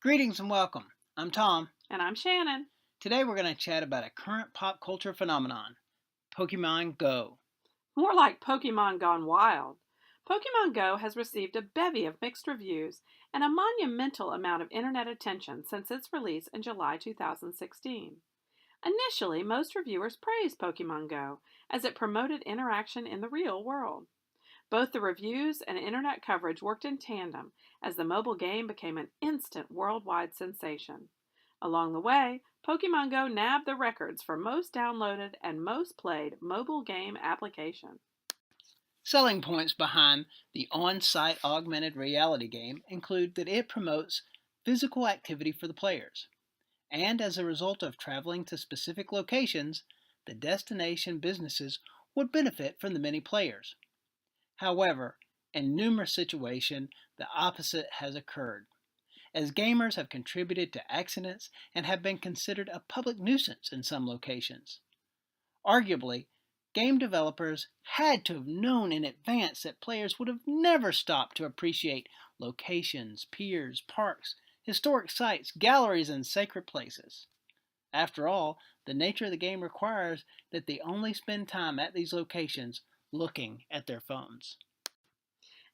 Greetings and welcome. I'm Tom. And I'm Shannon. Today we're going to chat about a current pop culture phenomenon, Pokemon Go. More like Pokemon Gone Wild. Pokemon Go has received a bevy of mixed reviews and a monumental amount of internet attention since its release in July 2016. Initially, most reviewers praised Pokemon Go as it promoted interaction in the real world. Both the reviews and internet coverage worked in tandem as the mobile game became an instant worldwide sensation. Along the way, Pokemon Go nabbed the records for most downloaded and most played mobile game application. Selling points behind the on-site augmented reality game include that it promotes physical activity for the players. And as a result of traveling to specific locations, the destination businesses would benefit from the many players. However, in numerous situations, the opposite has occurred, as gamers have contributed to accidents and have been considered a public nuisance in some locations. Arguably, game developers had to have known in advance that players would have never stopped to appreciate locations, piers, parks, historic sites, galleries, and sacred places. After all, the nature of the game requires that they only spend time at these locations looking at their phones.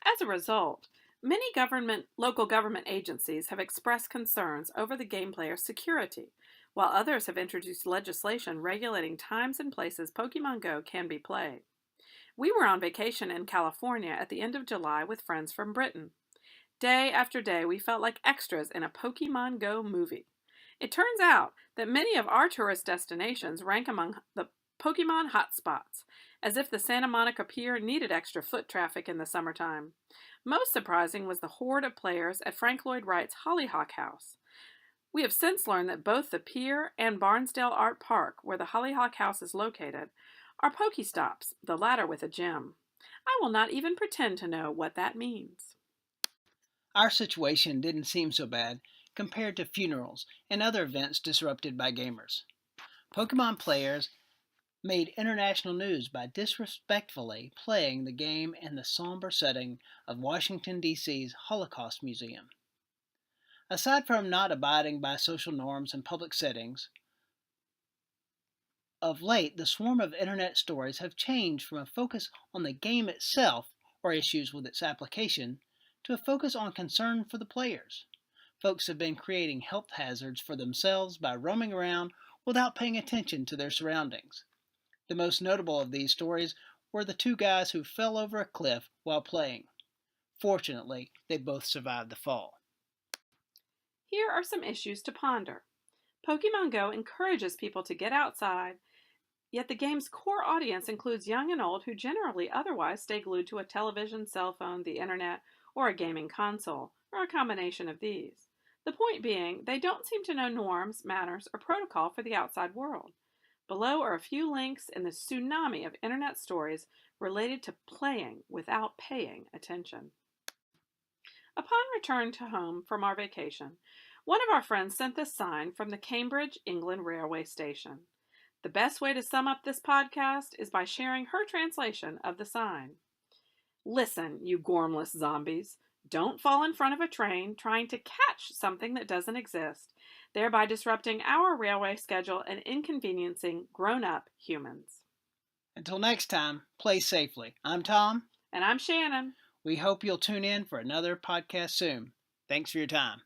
As a result, many local government agencies have expressed concerns over the game player's security, while others have introduced legislation regulating times and places Pokemon Go can be played. We were on vacation in California at the end of July with friends from Britain. Day after day, we felt like extras in a Pokemon Go movie. It turns out that many of our tourist destinations rank among the Pokemon hotspots, as if the Santa Monica Pier needed extra foot traffic in the summertime. Most surprising was the horde of players at Frank Lloyd Wright's Hollyhock House. We have since learned that both the pier and Barnsdale Art Park, where the Hollyhock House is located, are Pokestops, the latter with a gym. I will not even pretend to know what that means. Our situation didn't seem so bad compared to funerals and other events disrupted by gamers. Pokemon players made international news by disrespectfully playing the game in the somber setting of Washington, D.C.'s Holocaust Museum. Aside from not abiding by social norms in public settings, of late the swarm of internet stories have changed from a focus on the game itself or issues with its application to a focus on concern for the players. Folks have been creating health hazards for themselves by roaming around without paying attention to their surroundings. The most notable of these stories were the two guys who fell over a cliff while playing. Fortunately, they both survived the fall. Here are some issues to ponder. Pokemon Go encourages people to get outside, yet the game's core audience includes young and old who generally otherwise stay glued to a television, cell phone, the internet, or a gaming console, or a combination of these. The point being, they don't seem to know norms, manners, or protocol for the outside world. Below are a few links in the tsunami of internet stories related to playing without paying attention. Upon return to home from our vacation, one of our friends sent this sign from the Cambridge, England railway station. The best way to sum up this podcast is by sharing her translation of the sign. Listen, you gormless zombies. Don't fall in front of a train trying to catch something that doesn't exist, thereby disrupting our railway schedule and inconveniencing grown-up humans. Until next time, play safely. I'm Tom. And I'm Shannon. We hope you'll tune in for another podcast soon. Thanks for your time.